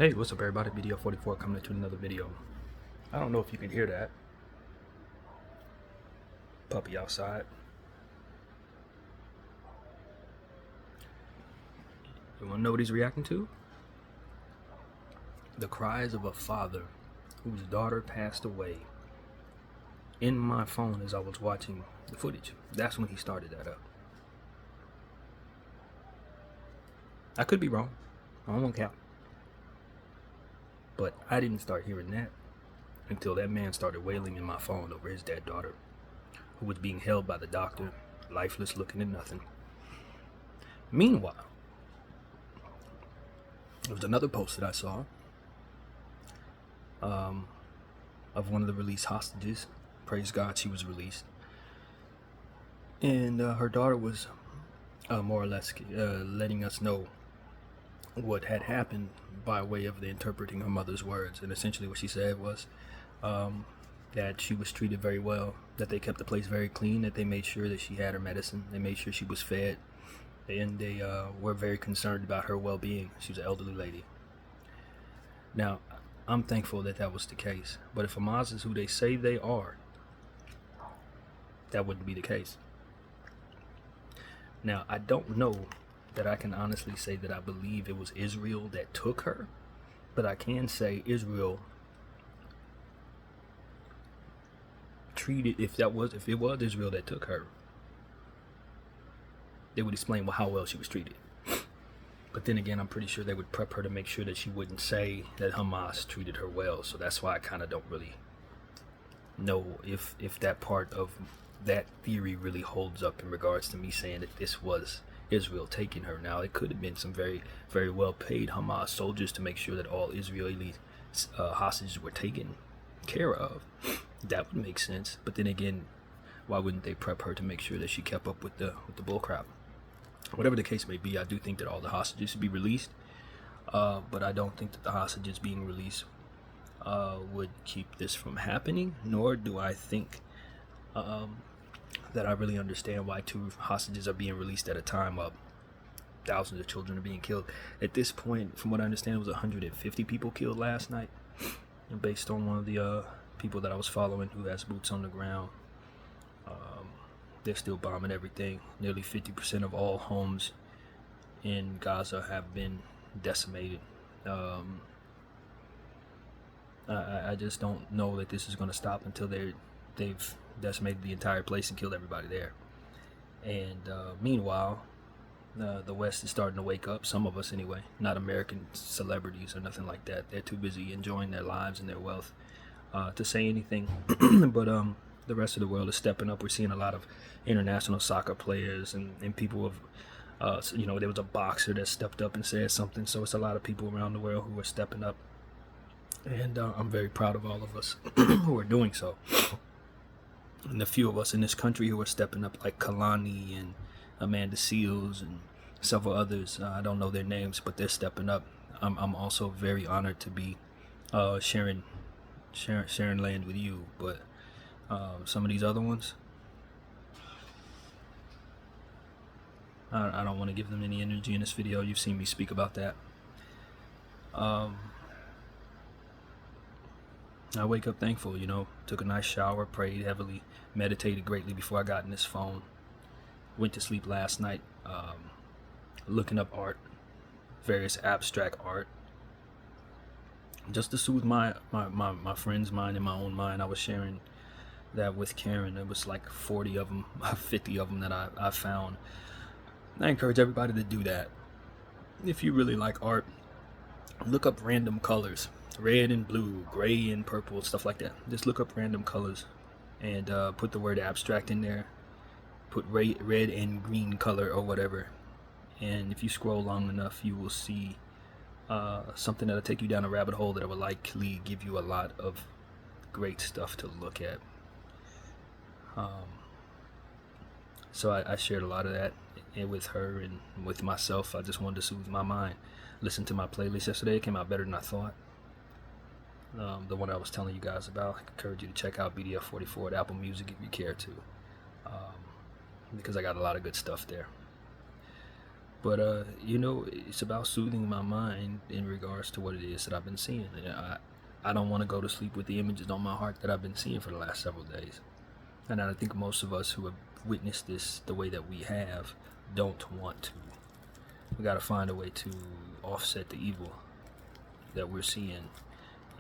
Hey, what's up everybody? BDF 44 coming to another video. I don't know if you can hear that. Puppy outside. You wanna know what he's reacting to? The cries of a father whose daughter passed away in my phone as I was watching the footage. That's when he started that up. I could be wrong. I don't count. But I didn't start hearing that until that man started wailing in my phone over his dead daughter, who was being held by the doctor, lifeless, looking at nothing. Meanwhile, there was another post that I saw of one of the released hostages. Praise God, she was released. And her daughter was more or less letting us know what had happened by way of the interpreting her mother's words. And essentially what she said was that she was treated very well, that they kept the place very clean, that they made sure that she had her medicine, they made sure she was fed, and they were very concerned about her well-being. She was an elderly lady. Now, I'm thankful that that was the case, but if Hamas is who they say they are, that wouldn't be the case. Now, I don't know that I can honestly say that I believe it was Israel that took her, but I can say Israel treated, if it was Israel that took her, they would explain how well she was treated. But then again, I'm pretty sure they would prep her to make sure that she wouldn't say that Hamas treated her well. So that's why I kind of don't really know if that part of that theory really holds up in regards to me saying that this was Israel taking her. Now, it could have been some very, very well paid Hamas soldiers to make sure that all Israeli hostages were taken care of. That would make sense. But then again, why wouldn't they prep her to make sure that she kept up with the bullcrap? Whatever the case may be, I do think that all the hostages should be released. But I don't think that the hostages being released would keep this from happening, nor do I think that I really understand why 2 hostages are being released at a time while thousands of children are being killed. At this point, from what I understand, it was 150 people killed last night. And based on one of the people that I was following who has boots on the ground, they're still bombing everything. Nearly 50% of all homes in Gaza have been decimated. I just don't know that this is going to stop until they've decimated the entire place and killed everybody there. And meanwhile, the West is starting to wake up, some of us anyway, not American celebrities or nothing like that. They're too busy enjoying their lives and their wealth to say anything. But the rest of the world is stepping up. We're seeing a lot of international soccer players and people of, there was a boxer that stepped up and said something. So it's a lot of people around the world who are stepping up. And I'm very proud of all of us who are doing so. And the few of us in this country who are stepping up, like Kalani and Amanda Seals and several others. I don't know their names, but they're stepping up. I'm also very honored to be sharing land with you. But some of these other ones, I don't want to give them any energy in this video. You've seen me speak about that. I wake up thankful, took a nice shower, prayed heavily, meditated greatly before I got in this phone. Went to sleep last night looking up art, various abstract art, just to soothe my friend's mind and my own mind. I was sharing that with Karen. It was like 40 of them, 50 of them that I found. I encourage everybody to do that. If you really like art, look up random colors. Red and blue, gray and purple, stuff like that. Just look up random colors and put the word abstract in there. Put red and green color or whatever. And if you scroll long enough, you will see something that'll take you down a rabbit hole that will likely give you a lot of great stuff to look at. So I shared a lot of that with her and with myself. I just wanted to soothe my mind. Listened to my playlist yesterday. It came out better than I thought. The one I was telling you guys about. I encourage you to check out BDF 44 at Apple Music if you care to, because I got a lot of good stuff there. But you know, it's about soothing my mind in regards to what it is that I've been seeing. And I don't want to go to sleep with the images on my heart that I've been seeing for the last several days. And I think most of us who have witnessed this the way that we have don't want to. We got to find a way to offset the evil that we're seeing,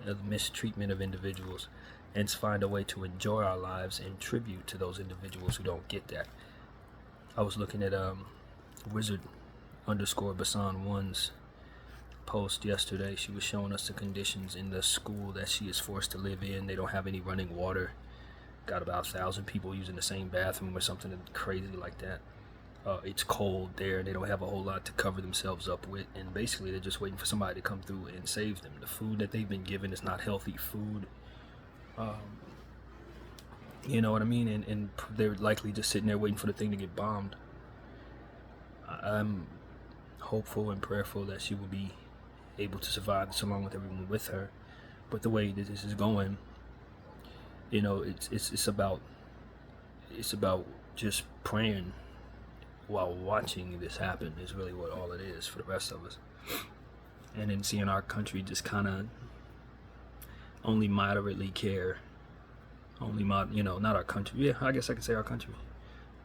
the mistreatment of individuals, and find a way to enjoy our lives in tribute to those individuals who don't get that. I was looking at Wizard_Basan1's post yesterday. She was showing us the conditions in the school that she is forced to live in. They don't have any running water. Got about 1,000 people using the same bathroom or something crazy like that. It's cold there. They don't have a whole lot to cover themselves up with, and basically they're just waiting for somebody to come through and save them. The food that they've been given is not healthy food. You know what I mean? And they're likely just sitting there waiting for the thing to get bombed. I'm hopeful and prayerful that she will be able to survive this along with everyone with her. But the way that this is going, you know, it's about just praying while watching this happen is really what all it is for the rest of us. And then seeing our country just kind of only moderately care, not our country. Yeah, I guess I could say our country,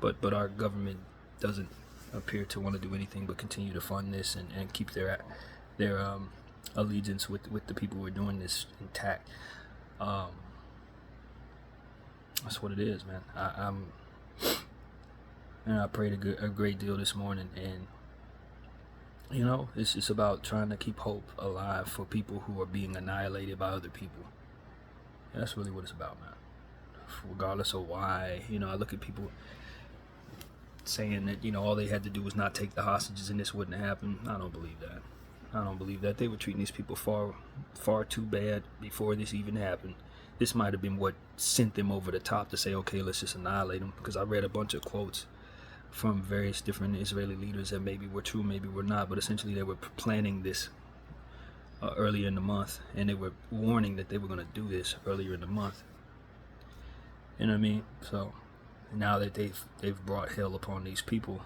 but our government doesn't appear to want to do anything but continue to fund this and keep their allegiance with the people who are doing this intact. That's what it is, man. I prayed a great deal this morning, and you know, it's just about trying to keep hope alive for people who are being annihilated by other people. That's really what it's about, man. Regardless of why, you know, I look at people saying that, you know, all they had to do was not take the hostages and this wouldn't happen. I don't believe that. I don't believe that. They were treating these people far too bad before this even happened. This might have been what sent them over the top to say, okay, let's just annihilate them. Because I read a bunch of quotes from various different Israeli leaders that maybe were true, maybe were not, but essentially they were planning this earlier in the month, and they were warning that they were going to do this earlier in the month. You know what I mean? So now that they've brought hell upon these people,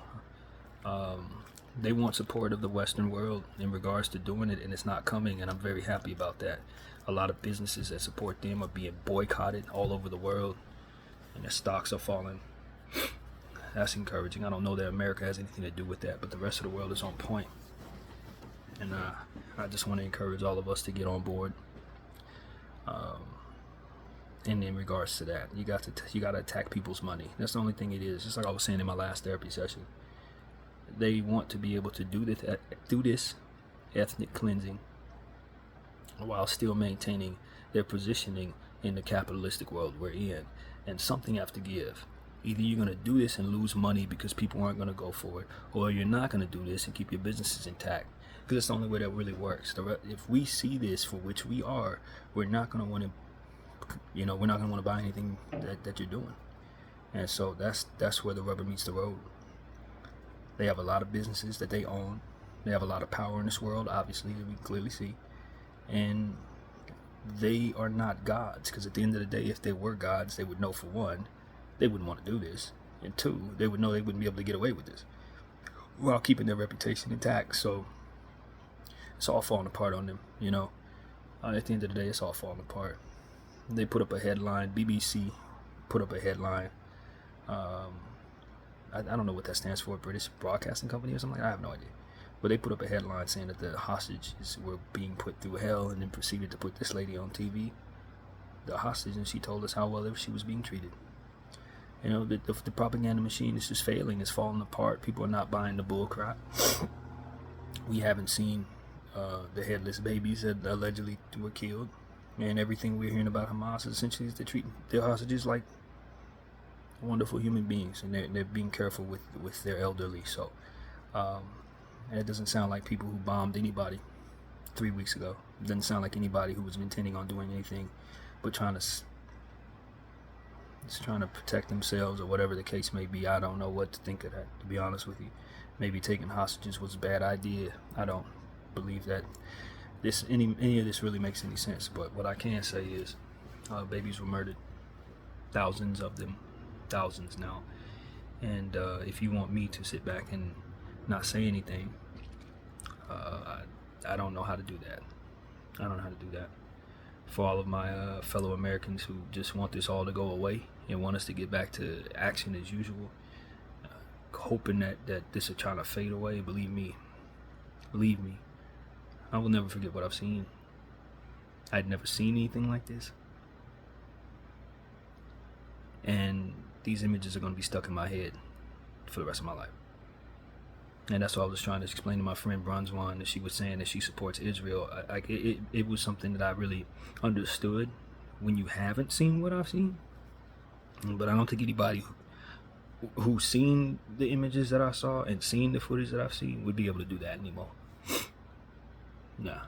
they want support of the Western world in regards to doing it, and it's not coming, and I'm very happy about that. A lot of businesses that support them are being boycotted all over the world, and their stocks are falling. That's encouraging. I don't know that America has anything to do with that, but the rest of the world is on point. And I just want to encourage all of us to get on board. And in regards to that, you got to attack people's money. That's the only thing it is. Just like I was saying in my last therapy session, they want to be able to do this ethnic cleansing while still maintaining their positioning in the capitalistic world we're in. And something have to give. Either you're going to do this and lose money because people aren't going to go for it, or you're not going to do this and keep your businesses intact. Because it's the only way that really works. If we see this for which we are, we're not going to want to, we're not going to want to buy anything that you're doing. And so that's where the rubber meets the road. They have a lot of businesses that they own. They have a lot of power in this world, obviously, that we clearly see. And they are not gods, because at the end of the day, if they were gods, they would know, for one, they wouldn't want to do this, and two, they would know they wouldn't be able to get away with this while keeping their reputation intact. So it's all falling apart on them, you know. At the end of the day, it's all falling apart. They put up a headline. BBC put up a headline. I don't know what that stands for, British Broadcasting Company or something. I have no idea. But they put up a headline saying that the hostages were being put through hell, and then proceeded to put this lady on TV, the hostage, and she told us how well she was being treated. You know, the propaganda machine is just failing. It's falling apart. People are not buying the bull crap. We haven't seen the headless babies that allegedly were killed. And everything we're hearing about Hamas is essentially they're treating their hostages like wonderful human beings, and they're being careful with their elderly. So, and it doesn't sound like people who bombed anybody 3 weeks ago. It doesn't sound like anybody who was intending on doing anything but trying to protect themselves, or whatever the case may be. I don't know what to think of that, to be honest with you. Maybe taking hostages was a bad idea. I don't believe that any of this really makes any sense. But what I can say is babies were murdered, thousands of them, thousands now. And if you want me to sit back and not say anything. I don't know how to do that. I don't know how to do that. For all of my fellow Americans who just want this all to go away and want us to get back to action as usual, hoping that this is trying to fade away, believe me, I will never forget what I've seen. I'd never seen anything like this. And these images are going to be stuck in my head for the rest of my life. And that's what I was trying to explain to my friend Bronzwan, that she was saying that she supports Israel. It was something that I really understood when you haven't seen what I've seen. But I don't think anybody who's seen the images that I saw and seen the footage that I've seen would be able to do that anymore. Nah,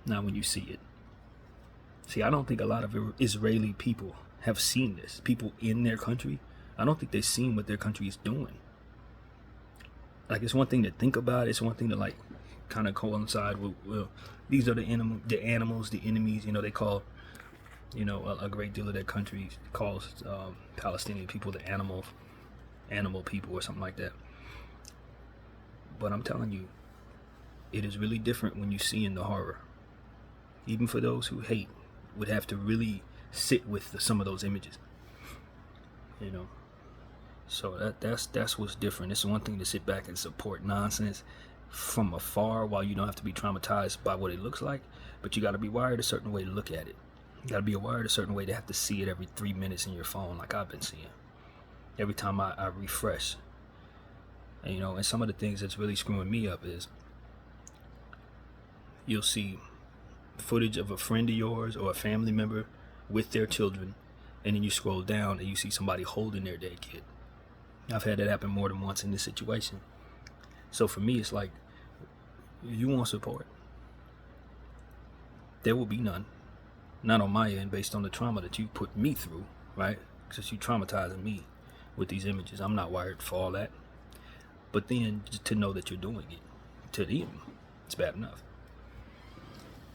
not when you see it. See, I don't think a lot of Israeli people have seen this. People in their country, I don't think they've seen what their country is doing. Like, it's one thing to think about. It's one thing to, like, kind of coincide with, well, these are the animals, the enemies. You know, they call, you know, a great deal of their country calls Palestinian people the animal people or something like that. But I'm telling you, it is really different when you see in the horror. Even for those who hate, would have to really sit with some of those images. You know. So that's what's different. It's one thing to sit back and support nonsense from afar while you don't have to be traumatized by what it looks like, but you got to be wired a certain way to look at it. You got to be wired a certain way to have to see it every 3 minutes in your phone, like I've been seeing. Every time I refresh. And, you know, and some of the things that's really screwing me up is you'll see footage of a friend of yours or a family member with their children, and then you scroll down and you see somebody holding their dead kid. I've had that happen more than once in this situation. So for me, it's like, you want support, there will be none. Not on my end, based on the trauma that you put me through, right? Because you traumatizing me with these images. I'm not wired for all that. But then to know that you're doing it to them, it's bad enough.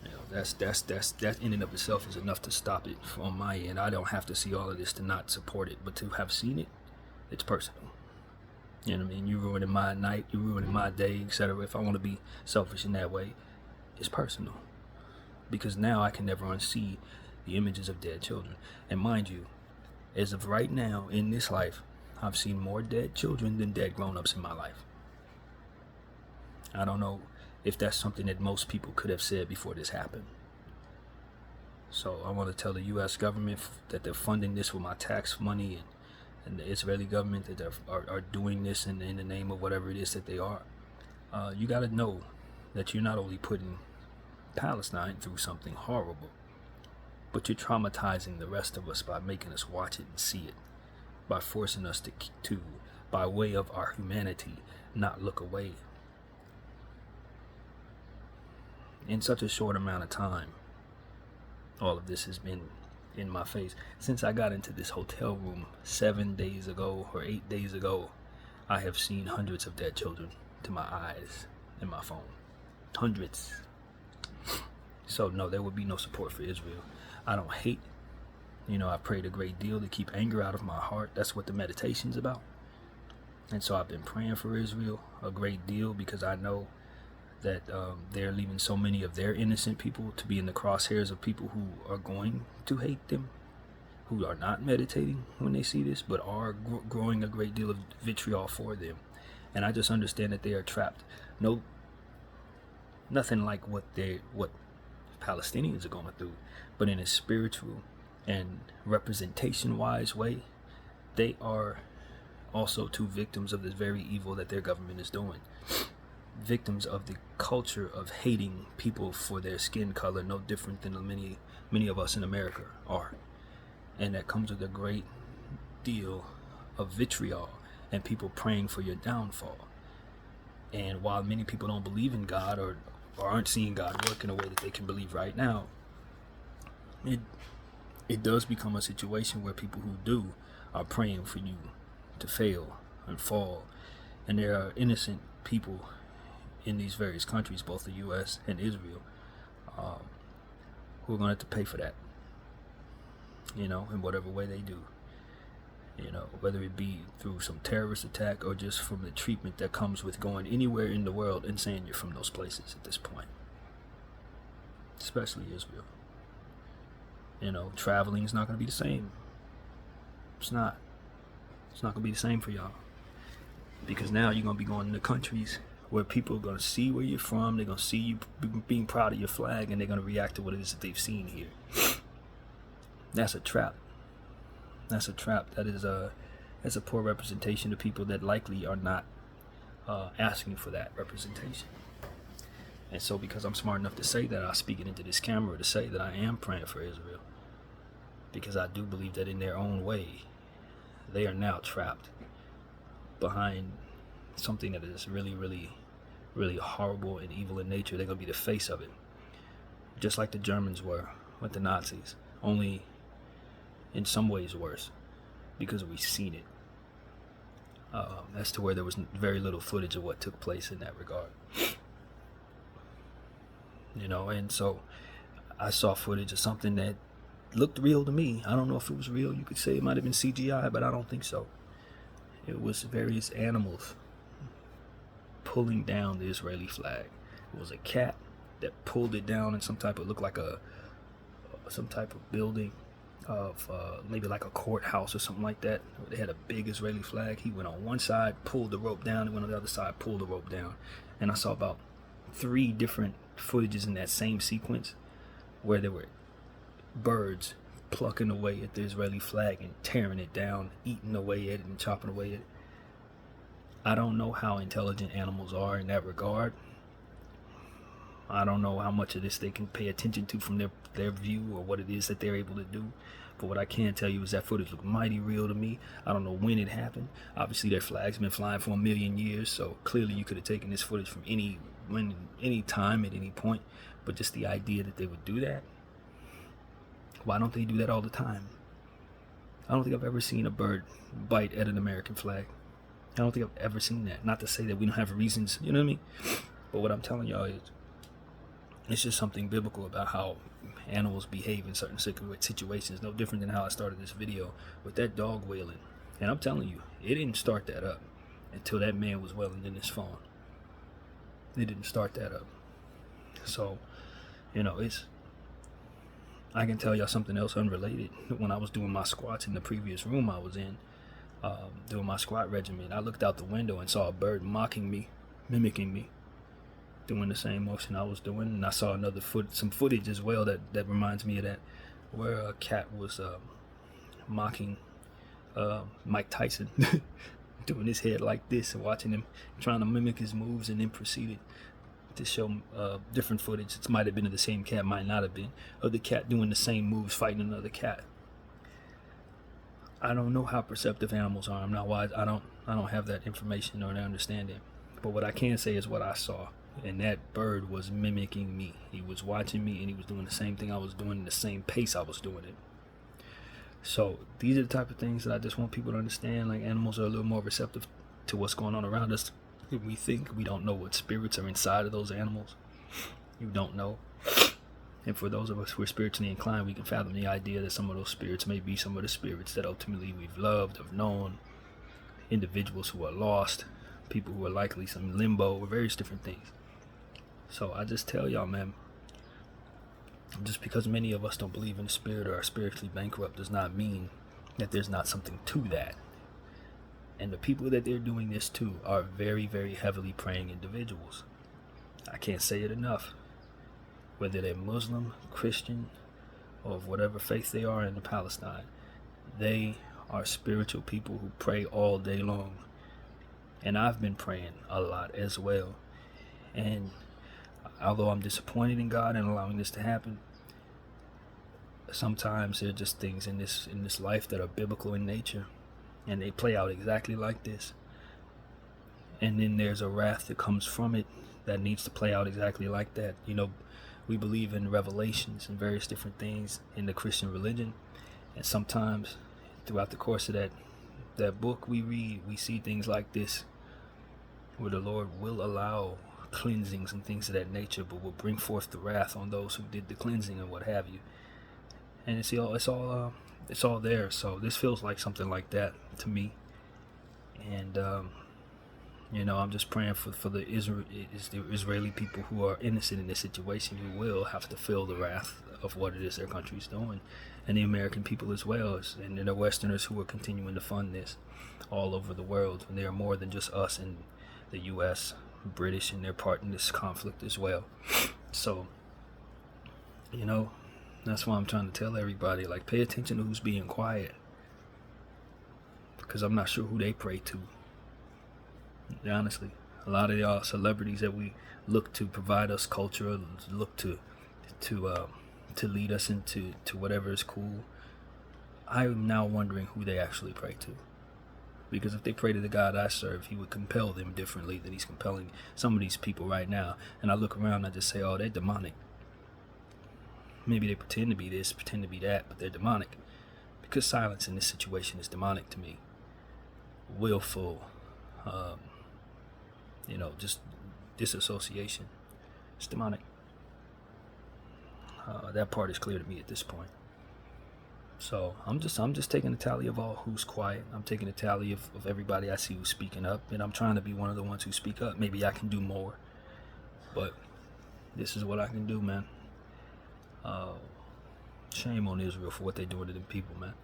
You know, that in and of itself is enough to stop it on my end. I don't have to see all of this to not support it, but to have seen it, it's personal. You know what I mean? You're ruining my night, you're ruining my day, etc. If I want to be selfish in that way, it's personal. Because now I can never unsee the images of dead children. And mind you, as of right now, in this life, I've seen more dead children than dead grown-ups in my life. I don't know if that's something that most people could have said before this happened. So I want to tell the U.S. government that they're funding this with my tax money, and the Israeli government that are doing this in the name of whatever it is that they are. You got to know that you're not only putting Palestine through something horrible, but you're traumatizing the rest of us by making us watch it and see it, by forcing us to by way of our humanity, not look away. In such a short amount of time, all of this has been in my face. Since I got into this hotel room 7 days ago or 8 days ago, I have seen hundreds of dead children to my eyes in my phone. Hundreds. So no, there would be no support for Israel. I don't hate. You know, I prayed a great deal to keep anger out of my heart. That's what the meditation's about. And so I've been praying for Israel a great deal, because I know that they're leaving so many of their innocent people to be in the crosshairs of people who are going to hate them, who are not meditating when they see this, but are growing a great deal of vitriol for them. And I just understand that they are trapped. Nothing like what Palestinians are going through, but in a spiritual and representation-wise way, they are also too victims of this very evil that their government is doing. Victims of the culture of hating people for their skin color, no different than many of us in America are. And that comes with a great deal of vitriol and people praying for your downfall. And while many people don't believe in God or aren't seeing God work in a way that they can believe right now, it does become a situation where people who do are praying for you to fail and fall. And there are innocent people in these various countries, both the U.S. and Israel, who are going to have to pay for that, you know, in whatever way they do. You know, whether it be through some terrorist attack or just from the treatment that comes with going anywhere in the world and saying you're from those places at this point. Especially Israel. You know, traveling is not going to be the same. It's not. It's not going to be the same for y'all. Because now you're going to be going into countries where people are going to see where you're from. They're going to see you being proud of your flag, and they're going to react to what it is that they've seen here. That's a trap. That's a trap. That's a poor representation of people that likely are not asking for that representation. And so because I'm smart enough to say that, I speak it into this camera to say that I am praying for Israel. Because I do believe that in their own way, they are now trapped behind something that is really, really, really horrible and evil in nature. They're going to be the face of it. Just like the Germans were with the Nazis. Only in some ways worse. Because we've seen it. As to where there was very little footage of what took place in that regard. You know, and so I saw footage of something that looked real to me. I don't know if it was real. You could say it might have been CGI, but I don't think so. It was various animals pulling down the Israeli flag. It was a cat that pulled it down in some type of, looked like some type of building of maybe like a courthouse or something like that. They had a big Israeli flag. He went on one side, pulled the rope down, and went on the other side, pulled the rope down. And I saw about 3 different footages in that same sequence where there were birds plucking away at the Israeli flag and tearing it down, eating away at it and chopping away at it. I don't know how intelligent animals are in that regard. I don't know how much of this they can pay attention to from their view or what it is that they're able to do. But what I can tell you is that footage looked mighty real to me. I don't know when it happened. Obviously, their flag's been flying for 1,000,000 years, so clearly you could have taken this footage from any time, at any point. But just the idea that they would do that, why don't they do that all the time? I don't think I've ever seen a bird bite at an American flag. I don't think I've ever seen that. Not to say that we don't have reasons, you know what I mean? But what I'm telling y'all is, it's just something biblical about how animals behave in certain situations. No different than how I started this video with that dog wailing. And I'm telling you, it didn't start that up until that man was wailing in his phone. It didn't start that up. So, you know, I can tell y'all something else unrelated. When I was doing my squats in the previous room I was in, doing my squat regimen, I looked out the window and saw a bird mocking me, mimicking me, doing the same motion I was doing. And I saw some footage as well that reminds me of that, where a cat was mocking Mike Tyson, doing his head like this and watching him trying to mimic his moves, and then proceeded to show different footage. It might have been of the same cat, might not have been, of the cat doing the same moves fighting another cat. I don't know how perceptive animals are. I'm not wise. I don't have that information or that understanding. But what I can say is what I saw. And that bird was mimicking me. He was watching me, and he was doing the same thing I was doing in the same pace I was doing it. So these are the type of things that I just want people to understand. Like, animals are a little more receptive to what's going on around us. We think we don't know what spirits are inside of those animals. You don't know. And for those of us who are spiritually inclined, we can fathom the idea that some of those spirits may be some of the spirits that ultimately we've loved, have known, individuals who are lost, people who are likely some limbo, or various different things. So I just tell y'all, man, just because many of us don't believe in the spirit or are spiritually bankrupt does not mean that there's not something to that. And the people that they're doing this to are very, very heavily praying individuals. I can't say it enough. Whether they're Muslim, Christian, or of whatever faith they are in Palestine, they are spiritual people who pray all day long. And I've been praying a lot as well. And although I'm disappointed in God in allowing this to happen, sometimes there are just things in this life that are biblical in nature, and they play out exactly like this. And then there's a wrath that comes from it that needs to play out exactly like that. You know, we believe in revelations and various different things in the Christian religion, and sometimes throughout the course of that book we read, we see things like this, where the Lord will allow cleansings and things of that nature, but will bring forth the wrath on those who did the cleansing and what have you. And it's all it's all there. So this feels like something like that to me. And I'm just praying for the Israeli people who are innocent in this situation, who will have to feel the wrath of what it is their country's doing, and the American people as well, and the Westerners who are continuing to fund this all over the world. And they are more than just us and the U.S., British, and their part in this conflict as well. So, that's why I'm trying to tell everybody, like, pay attention to who's being quiet, because I'm not sure who they pray to. Honestly, a lot of y'all celebrities that we look to provide us culture, look to lead us into whatever is cool, I'm now wondering who they actually pray to. Because if they pray to the God I serve, he would compel them differently than he's compelling some of these people right now. And I look around and I just say, oh, they're demonic. Maybe they pretend to be this, pretend to be that, but they're demonic. Because silence in this situation is demonic to me. Willful, just disassociation. It's demonic. That part is clear to me at this point. So I'm just taking a tally of all who's quiet. I'm taking a tally of everybody I see who's speaking up, and I'm trying to be one of the ones who speak up. Maybe I can do more, but this is what I can do, man. Shame on Israel for what they're doing to them people, man.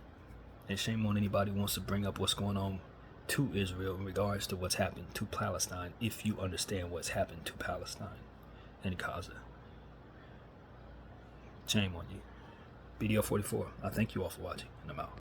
And shame on anybody who wants to bring up what's going on to Israel in regards to what's happened to Palestine, if you understand what's happened to Palestine and Gaza. Shame on you. BDF 44. I thank you all for watching, and I'm out.